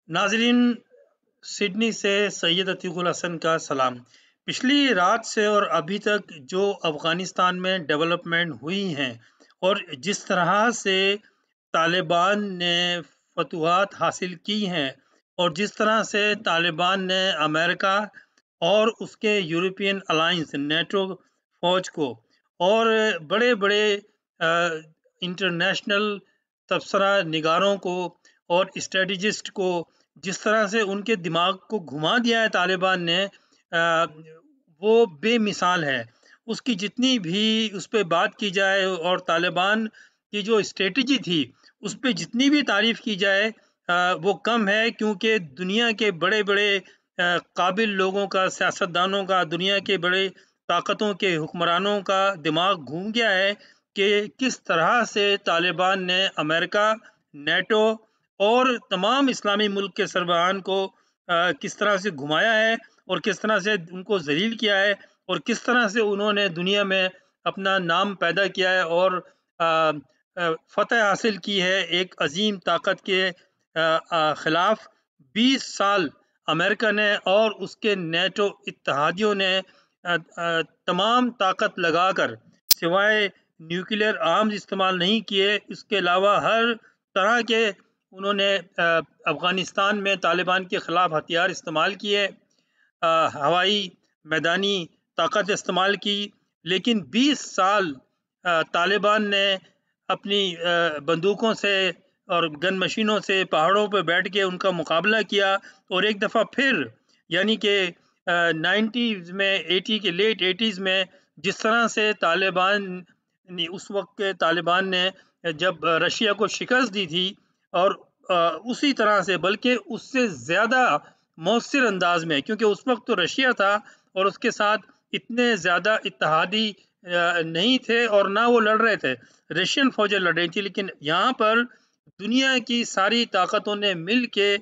नाज़रीन, सिडनी से सैयद अतीकुल हसन का सलाम। पिछली रात से और अभी तक जो अफ़गानिस्तान में डेवलपमेंट हुई हैं और जिस तरह से तालिबान ने फ़तूहात हासिल की हैं और जिस तरह से तालिबान ने अमेरिका और उसके यूरोपियन अलायंस नेटो फ़ौज को और बड़े-बड़े इंटरनेशनल तबसरा निगारों को और स्ट्रेटजिस्ट को जिस तरह से उनके दिमाग को घुमा दिया है तालिबान ने, वो बेमिसाल है। उसकी जितनी भी उस पे बात की जाए और तालिबान की जो स्ट्रेटजी थी, उस पे जितनी भी तारीफ़ की जाए वो कम है, क्योंकि दुनिया के बड़े-बड़े काबिल लोगों का, सियासतदानों का, दुनिया के बड़े ताकतों के हुक्मरानों का दिमाग घूम गया है कि किस तरह से तालिबान ने अमेरिका, नेटो और तमाम इस्लामी मुल्क के सरबराहान को किस तरह से घुमाया है और किस तरह से उनको ज़लील किया है और किस तरह से उन्होंने दुनिया में अपना नाम पैदा किया है और फ़तह हासिल की है एक अज़ीम ताकत के ख़िलाफ़। 20 साल अमेरिका ने और उसके नेटो इत्तेहादियों ने तमाम ताकत लगाकर सिवाय न्यूक्लियर आर्म्स इस्तेमाल नहीं किए, इसके अलावा हर तरह के उन्होंने अफ़गानिस्तान में तालिबान के ख़िलाफ़ हथियार इस्तेमाल किए, हवाई, मैदानी ताकत इस्तेमाल की। लेकिन 20 साल तालिबान ने अपनी बंदूकों से और गन मशीनों से पहाड़ों पे बैठ के उनका मुकाबला किया और एक दफ़ा फिर, यानी कि 90s में, 80 के लेट 80s में जिस तरह से तालिबान ने उस वक़्त के तालिबान ने जब रशिया को शिकस्त दी थी और उसी तरह से बल्कि उससे ज़्यादा मौसर अंदाज में, क्योंकि उस वक़्त तो रशिया था और उसके साथ इतने ज़्यादा इत्तेहादी नहीं थे और ना वो लड़ रहे थे। रशियन फ़ौजें लड़ रही थी, लेकिन यहाँ पर दुनिया की सारी ताकतों ने मिल के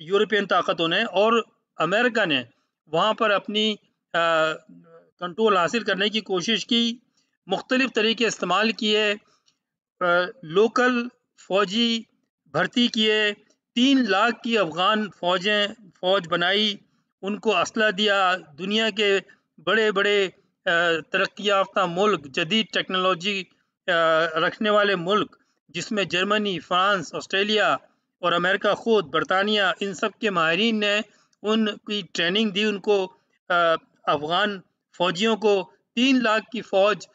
यूरोपियन ताकतों ने और अमेरिका ने वहाँ पर अपनी कंट्रोल हासिल करने की कोशिश की, मुख्तलिफ तरीके इस्तेमाल किए, लोकल फ़ौजी भर्ती किए, 3 लाख की अफ़गान फ़ौज बनाई, उनको असला दिया। दुनिया के बड़े-बड़े तरक्की याफ़्ता मुल्क, जदीद टेक्नोलॉजी रखने वाले मुल्क, जिसमें जर्मनी, फ्रांस, ऑस्ट्रेलिया और अमेरिका खुद, बरतानिया, इन सब के माहिरीन ने उनकी ट्रेनिंग दी उनको, अफ़गान फ़ौजियों को 3 लाख की फ़ौज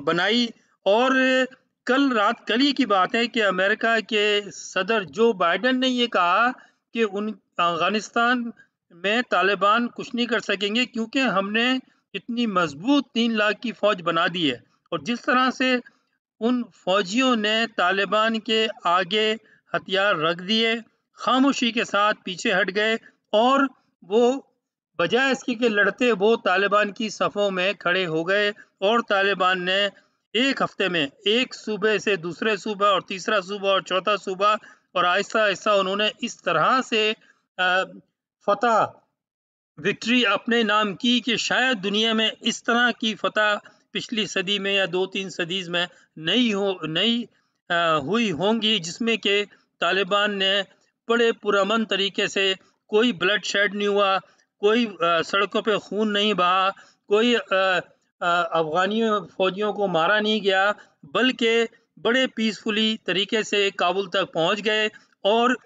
बनाई। और कल ही की बात है कि अमेरिका के सदर जो बाइडेन ने ये कहा कि उन अफ़गानिस्तान में तालिबान कुछ नहीं कर सकेंगे, क्योंकि हमने इतनी मज़बूत 3 लाख की फ़ौज बना दी है। और जिस तरह से उन फ़ौजियों ने तालिबान के आगे हथियार रख दिए, खामोशी के साथ पीछे हट गए और वो बजाय इसके कि लड़ते, वो तालिबान की सफ़ों में खड़े हो गए और तालिबान ने 1 हफ़्ते में एक सूबे से दूसरे सूबा और तीसरा सूबा और चौथा सूबा और आहिस्ता-आहिस्ता उन्होंने इस तरह से फ़तह, विक्ट्री अपने नाम की कि शायद दुनिया में इस तरह की फ़तह पिछली सदी में या 2-3 सदीज़ में नहीं हुई होंगी, जिसमें कि तालिबान ने बड़े पुरअमन तरीके से, कोई ब्लड शेड नहीं हुआ, कोई सड़कों पे खून नहीं बहा, कोई अफ़गानियों फ़ौजियों को मारा नहीं गया, बल्कि बड़े पीसफुली तरीके से काबुल तक पहुँच गए। और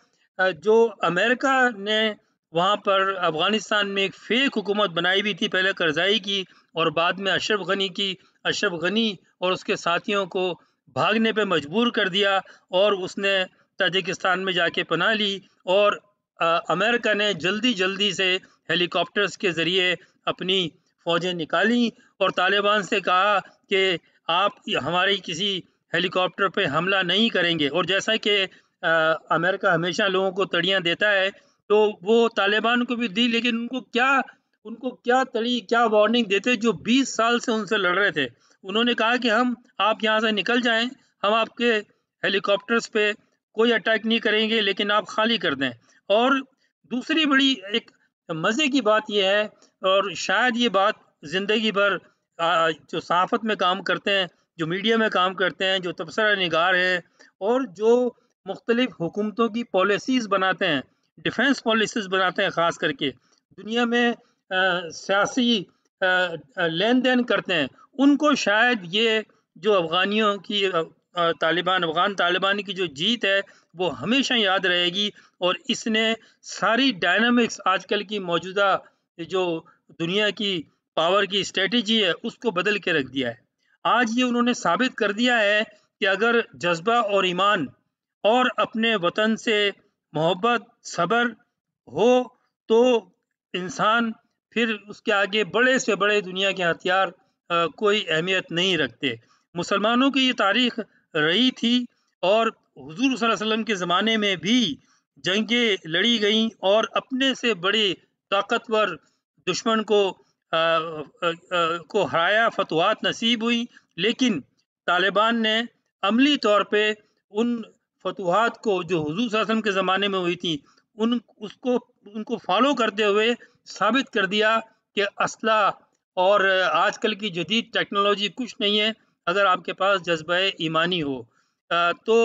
जो अमेरिका ने वहाँ पर अफ़गानिस्तान में एक फ़ेक हुकूमत बनाई हुई थी, पहले करज़ाई की और बाद में अशरफ गनी की। अशरफ गनी और उसके साथियों को भागने पे मजबूर कर दिया और उसने ताजिकिस्तान में जाके पनाह ली और अमेरिका ने जल्दी-जल्दी से हेलीकॉप्टर्स के ज़रिए अपनी फ़ौजें निकाली और तालिबान से कहा कि आप हमारी किसी हेलीकॉप्टर पे हमला नहीं करेंगे। और जैसा कि अमेरिका हमेशा लोगों को तड़ियाँ देता है, तो वो तालिबान को भी दी, लेकिन क्या वार्निंग देते जो 20 साल से उनसे लड़ रहे थे। उन्होंने कहा कि आप यहाँ से निकल जाएँ, हम आपके हेलीकॉप्टर्स पे कोई अटैक नहीं करेंगे, लेकिन आप खाली कर दें। और दूसरी बड़ी एक मज़े की बात ये है, और शायद ये बात ज़िंदगी भर जो सहाफ़त में काम करते हैं, जो मीडिया में काम करते हैं, जो तबसरा निगार हैं और जो मुख्तलिफ हुकूमतों की पॉलिसीज़ बनाते हैं, डिफेंस पॉलिसीज़ बनाते हैं ख़ास करके, दुनिया में सियासी लेन-देन करते हैं, उनको शायद ये जो अफ़गानियों की अफ़गान तालिबान की जो जीत है, वो हमेशा याद रहेगी और इसने सारी डायनामिक्स आजकल की मौजूदा जो दुनिया की पावर की स्ट्रैटेजी है, उसको बदल के रख दिया है। आज ये उन्होंने साबित कर दिया है कि अगर जज़्बा और ईमान और अपने वतन से मोहब्बत, सब्र हो तो इंसान फिर उसके आगे बड़े से बड़े दुनिया के हथियार कोई अहमियत नहीं रखते। मुसलमानों की ये तारीख रही थी और हुज़ूर सल्लल्लाहु अलैहि वसल्लम के ज़माने में भी जंगें लड़ी गईं और अपने से बड़े ताकतवर दुश्मन को हराया, फतवाहत नसीब हुई, लेकिन तालिबान ने अमली तौर पे उन फतवाहत को जो हुज़ूर सल्लल्लाहु अलैहि वसल्लम के ज़माने में हुई थी, उनको फ़ॉलो करते हुए साबित कर दिया कि असला और आजकल की जदीद टेक्नोलॉजी कुछ नहीं है, अगर आपके पास जज़्बा-ए ईमानी हो। तो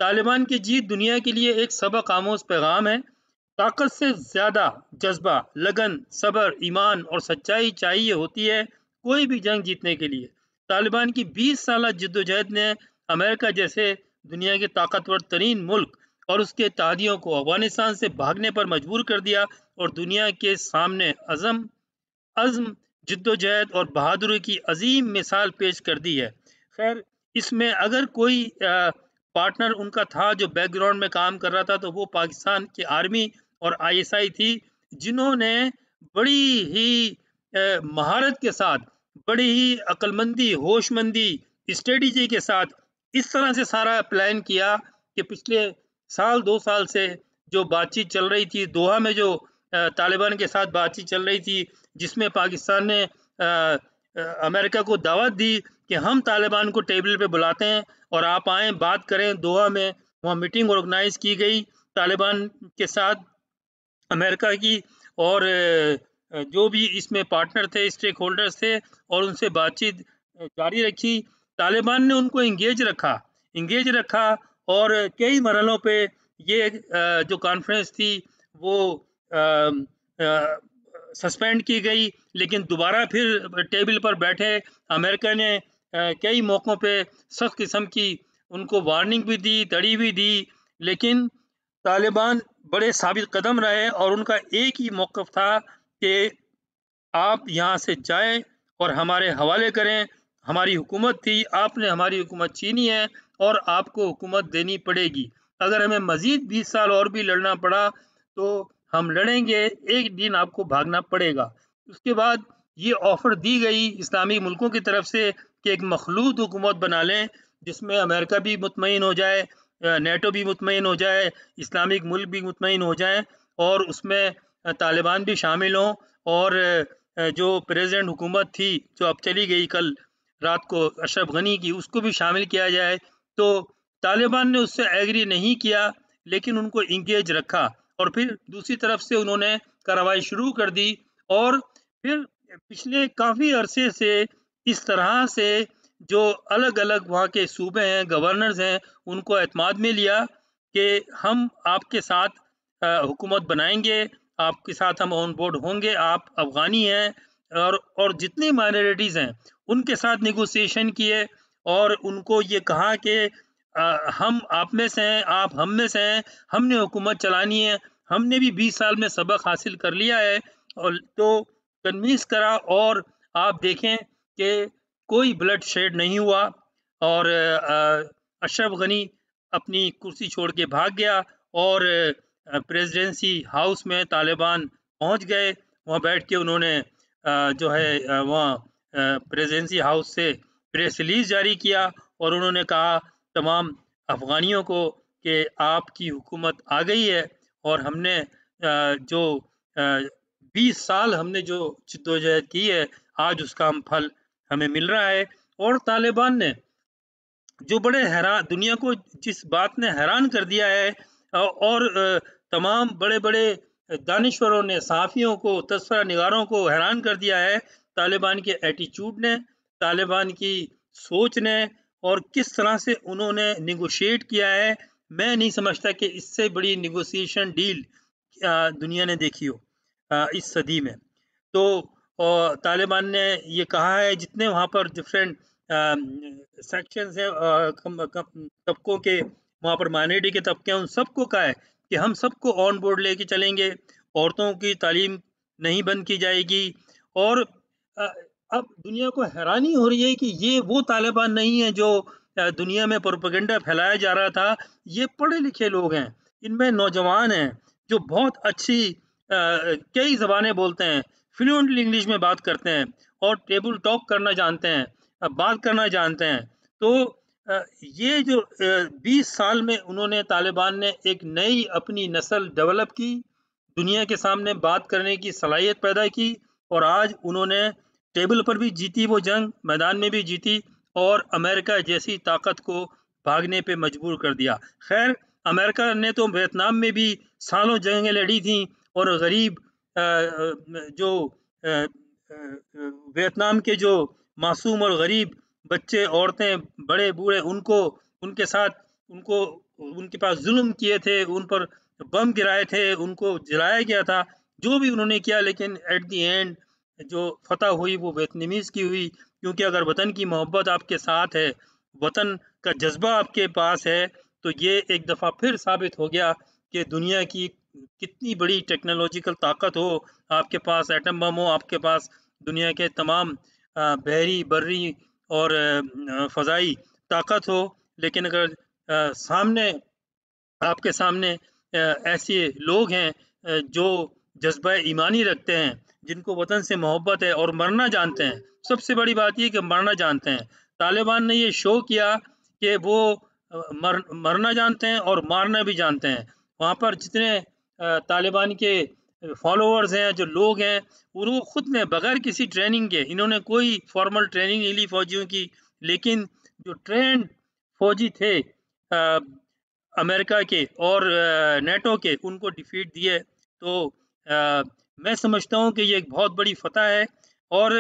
तालिबान की जीत दुनिया के लिए एक सबक आमोज़ पैगाम है। ताकत से ज़्यादा जज़्बा, लगन, सब्र, ईमान और सच्चाई चाहिए होती है कोई भी जंग जीतने के लिए। तालिबान की 20 साला जद्दोजहद ने अमेरिका जैसे दुनिया के ताकतवर तरीन मुल्क और उसके इत्तेहादियों को अफ़गानिस्तान से भागने पर मजबूर कर दिया और दुनिया के सामने अज़्म, जद्दोजहद और बहादुरी की अज़ीम मिसाल पेश कर दी है। ख़ैर, इसमें अगर कोई पार्टनर उनका था जो बैकग्राउंड में काम कर रहा था, तो वो पाकिस्तान की आर्मी और आईएसआई थी, जिन्होंने बड़ी ही महारत के साथ, बड़ी ही अक्लमंदी, होशमंदी, स्ट्रेटजी के साथ इस तरह से सारा प्लान किया कि पिछले साल 2 साल से जो बातचीत चल रही थी, दोहा में जो तालिबान के साथ बातचीत चल रही थी, जिसमें पाकिस्तान ने अमेरिका को दावत दी कि हम तालिबान को टेबल पे बुलाते हैं और आप आएँ, बात करें दोहा में। वहाँ मीटिंग ऑर्गेनाइज़ की गई तालिबान के साथ अमेरिका की और जो भी इसमें पार्टनर थे, स्टेक होल्डर्स थे और उनसे बातचीत जारी रखी। तालिबान ने उनको एंगेज रखा और कई मरहलों पे ये जो कॉन्फ्रेंस थी वो सस्पेंड की गई, लेकिन दोबारा फिर टेबल पर बैठे। अमेरिका ने कई मौकों पे सख्त किस्म की उनको वार्निंग भी दी, तड़ी भी दी, लेकिन तालिबान बड़े साबित कदम रहे और उनका एक ही मौक़िफ़ था कि आप यहाँ से जाएँ और हमारे हवाले करें। हमारी हुकूमत थी, आपने हमारी हुकूमत छीनी है और आपको हुकूमत देनी पड़ेगी। अगर हमें मज़ीद 20 साल और भी लड़ना पड़ा, तो हम लड़ेंगे, एक दिन आपको भागना पड़ेगा। उसके बाद ये ऑफ़र दी गई इस्लामी मुल्कों की तरफ से कि एक मखलूत हुकूमत बना लें, जिसमें अमेरिका भी मुतमईन हो जाए, नेटो भी मुतमईन हो जाए, इस्लामिक मुल्क भी मुतमईन हो जाएँ और उसमें तालिबान भी शामिल हों और जो प्रेज़ेंट हुकूमत थी, जो अब चली गई कल रात को अशरफ गनी की, उसको भी शामिल किया जाए। तो तालिबान ने उससे एग्री नहीं किया, लेकिन उनको एंगेज रखा और फिर दूसरी तरफ से उन्होंने कार्रवाई शुरू कर दी और फिर पिछले काफ़ी अरसे से इस तरह से जो अलग-अलग वहाँ के सूबे हैं, गवर्नर्स हैं, उनको एतमाद में लिया कि हम आपके साथ हुकूमत बनाएँगे, आपके साथ हम ऑन बोर्ड होंगे, आप अफ़गानी हैं और जितनी माइनॉरिटीज़ हैं, उनके साथ नेगोशिएशन किए और उनको ये कहा कि हम आप में से हैं, आप हम में से हैं, हमने हुकूमत चलानी है, हमने भी 20 साल में सबक हासिल कर लिया है और तो कन्विंस करा और आप देखें कि कोई ब्लड शेड नहीं हुआ और अशरफ गनी अपनी कुर्सी छोड़ के भाग गया और प्रेसिडेंसी हाउस में तालिबान पहुंच गए। वहाँ बैठ के उन्होंने जो है वहाँ प्रेसिडेंसी हाउस से प्रेस रिलीज जारी किया और उन्होंने कहा तमाम अफ़गानियों को कि आपकी हुकूमत आ गई है और हमने जो 20 साल हमने जो जद्दोजहद की है, आज उसका हम फल हमें मिल रहा है। और तालिबान ने जो बड़े हैरान दुनिया को जिस बात ने हैरान कर दिया है और तमाम बड़े-बड़े दानिश्वरों ने, सहाफ़ियों को, तज़किरा निगारों को हैरान कर दिया है, तालिबान के एटीट्यूड ने, तालिबान की सोच ने और किस तरह से उन्होंने नेगोशिएट किया है मैं नहीं समझता कि इससे बड़ी नेगोशिएशन डील दुनिया ने देखी हो इस सदी में। तो तालिबान ने ये कहा है, जितने वहाँ पर डिफरेंट सेक्शंस हैं, तबकों के, वहाँ पर माइनॉरिटी के तबके हैं, उन सबको कहा है कि हम सबको ऑन बोर्ड लेके चलेंगे, औरतों की तालीम नहीं बंद की जाएगी। और अ, अब दुनिया को हैरानी हो रही है कि ये वो तालिबान नहीं है जो दुनिया में प्रोपेगेंडा फैलाया जा रहा था। ये पढ़े लिखे लोग हैं, इनमें नौजवान हैं जो बहुत अच्छी कई ज़बानें बोलते हैं, फ्लुएंटली इंग्लिश में बात करते हैं और टेबल टॉक करना जानते हैं, बात करना जानते हैं। तो ये जो 20 साल में उन्होंने, तालिबान ने एक नई अपनी नस्ल डेवलप की, दुनिया के सामने बात करने की सलाहियत पैदा की, और आज उन्होंने टेबल पर भी जीती वो जंग, मैदान में भी जीती, और अमेरिका जैसी ताकत को भागने पे मजबूर कर दिया। खैर, अमेरिका ने तो वियतनाम में भी सालों जंगें लड़ी थी, और गरीब जो वियतनाम के जो मासूम और गरीब बच्चे, औरतें, बड़े बूढ़े, उनको, उनके साथ, उनको, उनके पास जुल्म किए थे, उन पर बम गिराए थे, उनको जलाया गया था, जो भी उन्होंने किया, लेकिन एट द एंड जो फतह हुई वो वियतनामीज की हुई। क्योंकि अगर वतन की मोहब्बत आपके साथ है, वतन का जज्बा आपके पास है, तो ये एक दफ़ा फिर साबित हो गया कि दुनिया की कितनी बड़ी टेक्नोलॉजिकल ताकत हो, आपके पास एटम बम हो, आपके पास दुनिया के तमाम बहरी, बर्री और फ़ज़ाई ताकत हो, लेकिन अगर सामने, आपके सामने ऐसे लोग हैं जो जज़्बा ईमानी रखते हैं, जिनको वतन से मोहब्बत है और मरना जानते हैं। सबसे बड़ी बात ये कि मरना जानते हैं। तालिबान ने ये शो किया कि वो मरना जानते हैं और मारना भी जानते हैं। वहाँ पर जितने तालिबान के फॉलोअर्स हैं, जो लोग हैं, वो खुद ने बगैर किसी ट्रेनिंग के, इन्होंने कोई फॉर्मल ट्रेनिंग नहीं ली फौजियों की, लेकिन जो ट्रेन्ड फौजी थे अमेरिका के और नेटो के, उनको डिफीट दिए। तो मैं समझता हूँ कि ये एक बहुत बड़ी फ़तह है, और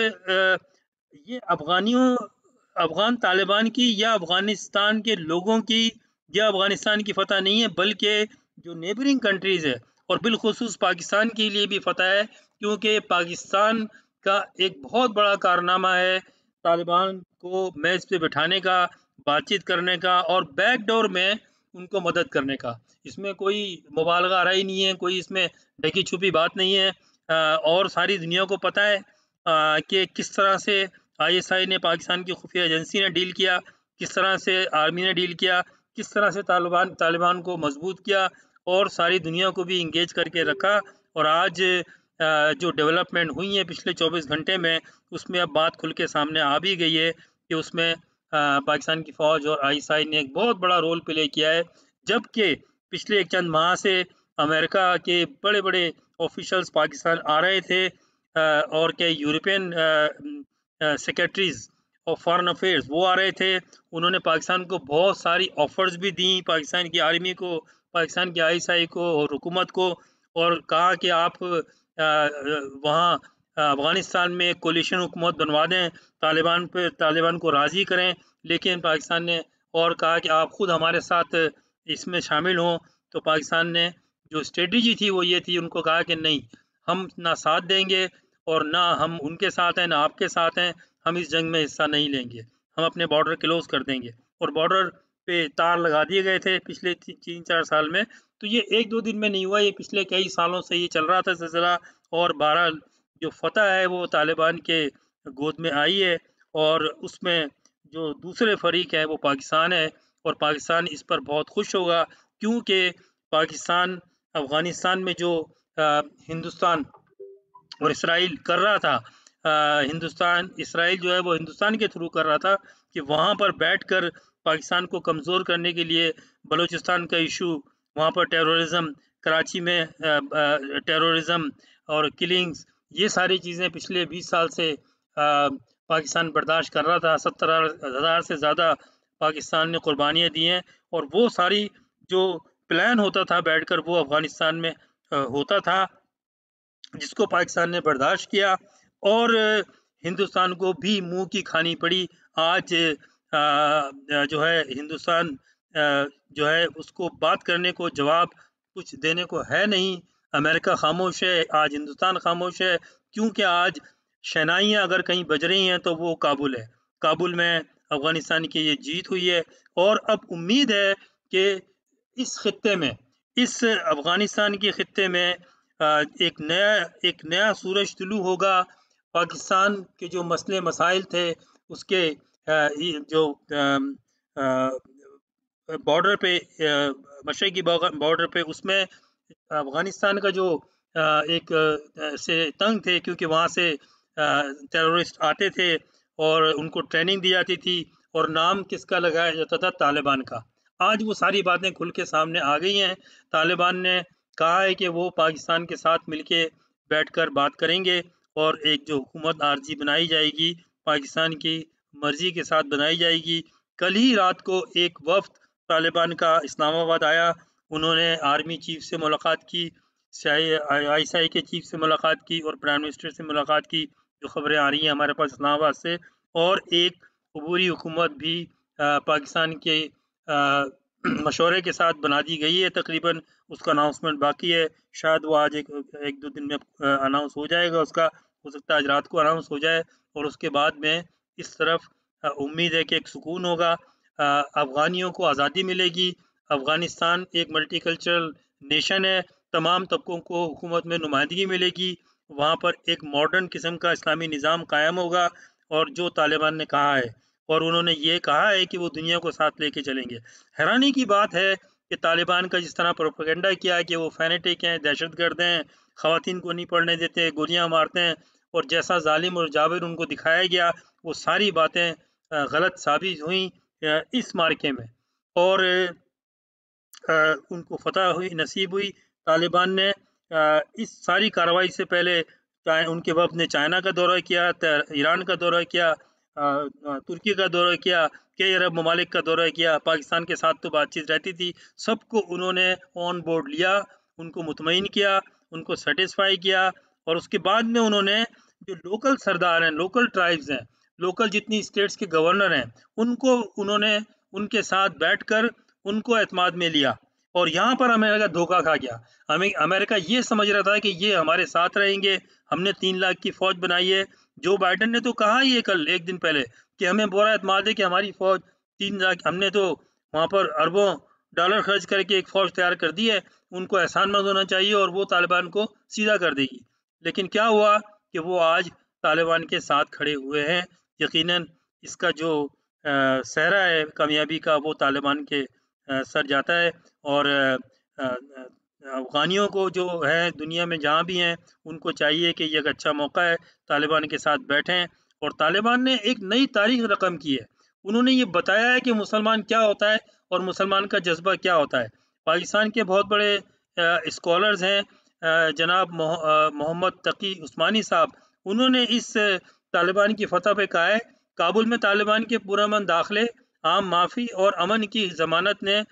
ये अफ़गान तालिबान की, या अफ़गानिस्तान के लोगों की, या अफ़गानिस्तान की फ़तह नहीं है, बल्कि जो नेबरिंग कंट्रीज़ है, और बिलख़ुसूस पाकिस्तान के लिए भी फ़तह है, क्योंकि पाकिस्तान का एक बहुत बड़ा कारनामा है तालिबान को मेज़ पे बिठाने का, बातचीत करने का, और बैकडोर में उनको मदद करने का। इसमें कोई मुबालगा आरा ही नहीं है, कोई इसमें ढकी-छुपी बात नहीं है। और सारी दुनिया को पता है कि किस तरह से आईएसआई ने, पाकिस्तान की खुफिया एजेंसी ने डील किया, किस तरह से आर्मी ने डील किया, किस तरह से तालिबान को मजबूत किया, और सारी दुनिया को भी इंगेज करके रखा। और आज जो डेवलपमेंट हुई है पिछले 24 घंटे में, उसमें अब बात खुल के सामने आ भी गई है कि उसमें पाकिस्तान की फ़ौज और आईएसआई ने एक बहुत बड़ा रोल प्ले किया है। जबकि पिछले एक चंद माह से अमेरिका के बड़े-बड़े ऑफ़िशियल्स पाकिस्तान आ रहे थे, और क्या European secretaries of foreign affairs वो आ रहे थे। उन्होंने पाकिस्तान को बहुत सारी ऑफ़र्स भी दी, पाकिस्तान की आर्मी को, पाकिस्तान की आईएसआई को और हुकूमत को, और कहा कि आप वहाँ अफ़गानिस्तान में कोलिशन हुकूमत बनवा दें, तालिबान को राज़ी करें। लेकिन पाकिस्तान ने और कहा कि आप खुद हमारे साथ इसमें शामिल हों। तो पाकिस्तान ने जो स्ट्रेटजी थी वो ये थी, उनको कहा कि नहीं, हम ना साथ देंगे, और ना हम उनके साथ हैं, ना आपके साथ हैं, हम इस जंग में हिस्सा नहीं लेंगे, हम अपने बॉर्डर क्लोज़ कर देंगे। और बॉर्डर पे तार लगा दिए गए थे पिछले 3-4 साल में। तो ये 1-2 दिन में नहीं हुआ, ये पिछले कई सालों से ये चल रहा था सिलसिला, और बहरहाल जो फ़तह है वो तालिबान के गोद में आई है, और उसमें जो दूसरे फ़रीक है वो पाकिस्तान है, और पाकिस्तान इस पर बहुत खुश होगा, क्योंकि पाकिस्तान अफ़गानिस्तान में जो हिंदुस्तान और इसराइल कर रहा था, इसराइल जो है वो हिंदुस्तान के थ्रू कर रहा था, कि वहाँ पर बैठकर पाकिस्तान को कमज़ोर करने के लिए बलूचिस्तान का इशू, वहाँ पर टेररिज़्म, कराची में टेररिज़्म और किलिंग्स, ये सारी चीज़ें पिछले 20 साल से पाकिस्तान बर्दाश्त कर रहा था। 70,000 से ज़्यादा पाकिस्तान ने कुर्बानियाँ दी हैं, और वो सारी जो प्लान होता था बैठकर, वो अफ़गानिस्तान में होता था, जिसको पाकिस्तान ने बर्दाश्त किया, और हिंदुस्तान को भी मुँह की खानी पड़ी। आज जो है हिंदुस्तान जो है उसको बात करने को, जवाब कुछ देने को है नहीं। अमेरिका खामोश है, आज हिंदुस्तान खामोश है, क्योंकि आज शहनाइयाँ अगर कहीं बज रही हैं तो वो काबुल है। काबुल में अफ़गानिस्तान की ये जीत हुई है और अब उम्मीद है कि इस खित्ते में, इस अफ़गानिस्तान के खित्ते में एक नया सूरज तुलू होगा। पाकिस्तान के जो मसले मसाइल थे उसके ये जो बॉर्डर पे मशरक़ी बॉर्डर पे उसमें अफ़गानिस्तान का जो एक से तंग थे, क्योंकि वहाँ से टेररिस्ट आते थे और उनको ट्रेनिंग दी जाती थी और नाम किसका लगाया जाता था? तालिबान का। आज वो सारी बातें खुल के सामने आ गई हैं। तालिबान ने कहा है कि वो पाकिस्तान के साथ मिलके बैठकर बात करेंगे और एक जो हुकूमत आरज़ी बनाई जाएगी, पाकिस्तान की मर्ज़ी के साथ बनाई जाएगी। कल ही रात को एक वफ़्द तालिबान का इस्लामाबाद आया। उन्होंने आर्मी चीफ से मुलाकात की, आईएसआई के चीफ से मुलाकात की और प्राइम मिनिस्टर से मुलाकात की, जो खबरें आ रही हैं हमारे पास इस्लामाबाद से। और एक अबूरी हुकूमत भी पाकिस्तान के मशवरे के साथ बना दी गई है तकरीबन, उसका अनाउंसमेंट बाकी है। शायद वो आज एक दो दिन में अनाउंस हो जाएगा उसका, हो सकता है आज रात को अनाउंस हो जाए और उसके बाद में इस तरफ उम्मीद है कि एक सुकून होगा। अफ़गानियों को आज़ादी मिलेगी। अफ़गानिस्तान एक मल्टीकल्चरल नेशन है, तमाम तबकों को हुकूमत में नुमाइंदगी मिलेगी। वहाँ पर एक मॉडर्न किस्म का इस्लामी निज़ाम कायम होगा और जो तालिबान ने कहा है, और उन्होंने ये कहा है कि वो दुनिया को साथ लेके चलेंगे। हैरानी की बात है कि तालिबान का जिस तरह प्रोपेगेंडा किया है कि वो फ़ैनेटिक हैं, दहशतगर्द हैं, ख़वातीन को नहीं पढ़ने देते, गोलियाँ मारते हैं, और जैसा ज़ालिम और जाबिर उनको दिखाया गया, वो सारी बातें गलत साबित हुई इस मार्के में। और उनको फ़तह हुई, नसीब हुई। तालिबान ने इस सारी कार्रवाई से पहले उनके वफ़द ने चाइना का दौरा किया, ईरान का दौरा किया, तुर्की का दौरा किया, कई अरब ममालिक का दौरा किया। पाकिस्तान के साथ तो बातचीत रहती थी, सबको उन्होंने ऑन बोर्ड लिया, उनको मुतमईन किया, उनको सैटिस्फाई किया, और उसके बाद में उन्होंने जो लोकल सरदार हैं, लोकल ट्राइब्स हैं, लोकल जितनी स्टेट्स के गवर्नर हैं, उनको उन्होंने उनके साथ बैठकर उनको एतमाद में लिया। और यहाँ पर अमेरिका धोखा खा गया। अमेरिका ये समझ रहा था कि ये हमारे साथ रहेंगे, हमने 3 लाख की फ़ौज बनाई है। जो बाइडेन ने तो कहा ही है कल 1 दिन पहले कि हमें पूरा एतमाद है कि हमारी फ़ौज 3 लाख, हमने तो वहाँ पर अरबों डॉलर खर्च करके एक फ़ौज तैयार कर दी है, उनको एहसानमंद होना चाहिए और वो तालिबान को सीधा कर देगी। लेकिन क्या हुआ कि वो आज तालिबान के साथ खड़े हुए हैं। यकीनन इसका जो सेहरा है कामयाबी का, वो तालिबान के सर जाता है। और अफ़गानियों को जो है दुनिया में जहाँ भी हैं, उनको चाहिए कि ये एक अच्छा मौका है, तालिबान के साथ बैठें। और तालिबान ने एक नई तारीख़ रक़म की है। उन्होंने ये बताया है कि मुसलमान क्या होता है और मुसलमान का जज़्बा क्या होता है। पाकिस्तान के बहुत बड़े स्कॉलर्स हैं, जनाब मोहम्मद तकी उस्मानी साहब, उन्होंने इस तालिबान की फ़तह पे कहा है, काबुल में तालिबान के पुरअमन दाखिले, आम माफ़ी और अमन की ज़मानत ने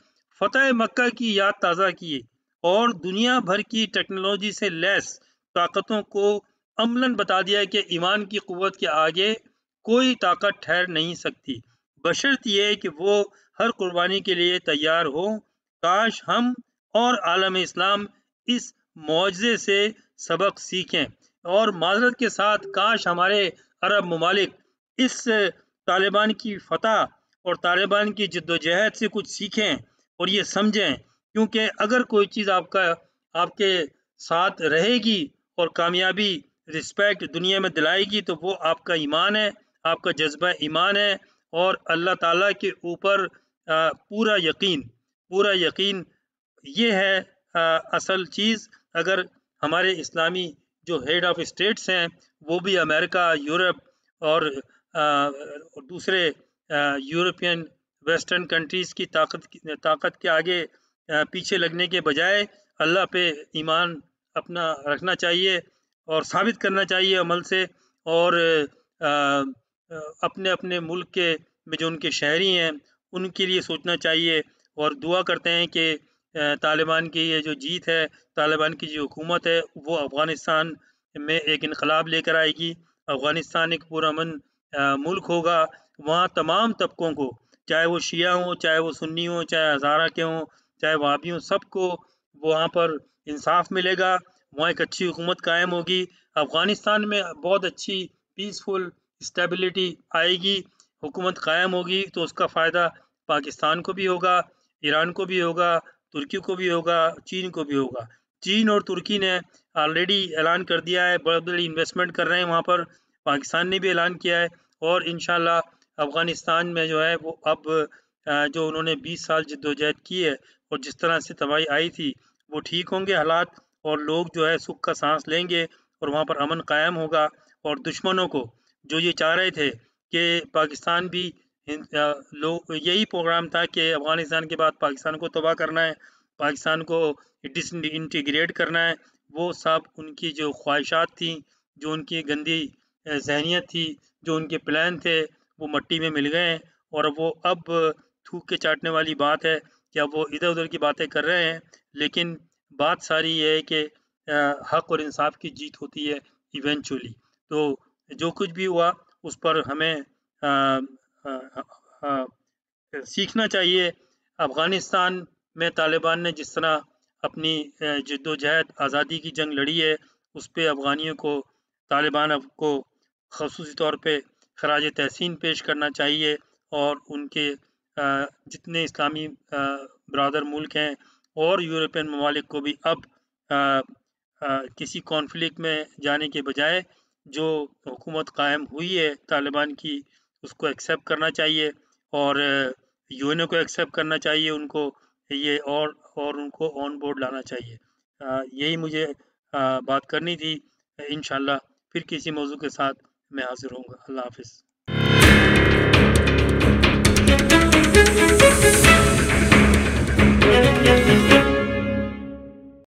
फ़तह मक्का की याद ताज़ा की और दुनिया भर की टेक्नोलॉजी से लैस ताकतों को अमलन बता दिया कि ईमान की क़ुव्वत के आगे कोई ताकत ठहर नहीं सकती, बशर्त ये कि वो हर कुर्बानी के लिए तैयार हो। काश हम और आलम इस्लाम इस मुआज़े से सबक सीखें, और माज़रत के साथ काश हमारे अरब ममालिक इस तालिबान की फ़तह और तालिबान की जद्दोजहद से कुछ सीखें और ये समझें, क्योंकि अगर कोई चीज़ आपके साथ रहेगी और कामयाबी, रिस्पेक्ट दुनिया में दिलाएगी, तो वो आपका ईमान है, आपका जज़्बा ईमान है और अल्लाह ताला के ऊपर पूरा यकीन ये है असल चीज़। अगर हमारे इस्लामी जो हेड ऑफ़ स्टेट्स हैं, वो भी अमेरिका, यूरोप और दूसरे यूरोपियन वेस्टर्न कंट्रीज़ की ताकत के आगे पीछे लगने के बजाय अल्लाह पे ईमान अपना रखना चाहिए और साबित करना चाहिए अमल से। और अपने-अपने मुल्क के में जो उनके शहरी हैं, उनके लिए सोचना चाहिए। और दुआ करते हैं कि तालिबान की ये जो जीत है, तालिबान की जो हुकूमत है, वो अफ़गानिस्तान में एक इनक़लाब लेकर आएगी। अफ़गानिस्तान एक पुरअमन मुल्क होगा, वहाँ तमाम तबकों को, चाहे वो शिया हों, चाहे वो सुन्नी हों, चाहे हज़ारा के हों, चाहे वहाबी हों, सबको वहाँ पर इंसाफ मिलेगा, वहाँ एक अच्छी हुकूमत कायम होगी। अफ़गानिस्तान में बहुत अच्छी पीसफुल स्टेबिलिटी आएगी, हुकूमत कायम होगी, तो उसका फ़ायदा पाकिस्तान को भी होगा, ईरान को भी होगा, तुर्की को भी होगा, चीन को भी होगा। चीन और तुर्की ने ऑलरेडी ऐलान कर दिया है, बड़ी-बड़ी इन्वेस्टमेंट कर रहे हैं वहाँ पर, पाकिस्तान ने भी ऐलान किया है और इंशाअल्लाह अफ़गानिस्तान में जो है वो अब जो उन्होंने 20 साल जद्दोजहद की है और जिस तरह से तबाही आई थी, वो ठीक होंगे हालात और लोग जो है सुख का साँस लेंगे और वहाँ पर अमन कायम होगा और दुश्मनों को जो ये चाह रहे थे कि पाकिस्तान भी लोग यही प्रोग्राम था कि अफ़गानिस्तान के बाद पाकिस्तान को तबाह करना है, पाकिस्तान को डिसइंटीग्रेट करना है, वो सब उनकी जो ख्वाहिशात थी, जो उनकी गंदी ज़हनियत थी, जो उनके प्लान थे, वो मिट्टी में मिल गए हैं और वो अब थूक के चाटने वाली बात है कि अब वो इधर-उधर की बातें कर रहे हैं, लेकिन बात सारी ये है कि हक़ और इंसाफ की जीत होती है इवेंचुअली। तो जो कुछ भी हुआ उस पर हमें अ अ, सीखना चाहिए। अफ़गानिस्तान में तालिबान ने जिस तरह अपनी जद्दोजहद आज़ादी की जंग लड़ी है, उस पे अफ़गानियों को तालिबान को ख़ुसूसी तौर पे ख़राज तहसीन पेश करना चाहिए और उनके जितने इस्लामी ब्रादर मुल्क हैं और यूरोपियन ममालिक को भी अब अ किसी कॉन्फ्लिक्ट में जाने के बजाय जो हुकूमत कायम हुई है तालिबान की, उसको एक्सेप्ट करना चाहिए और यूएनओ को एक्सेप्ट करना चाहिए उनको ये और उनको ऑन बोर्ड लाना चाहिए। यही मुझे बात करनी थी। इंशाअल्लाह फिर किसी मौज़ू के साथ मैं हाज़िर होऊँगा। अल्लाह हाफ़िज़।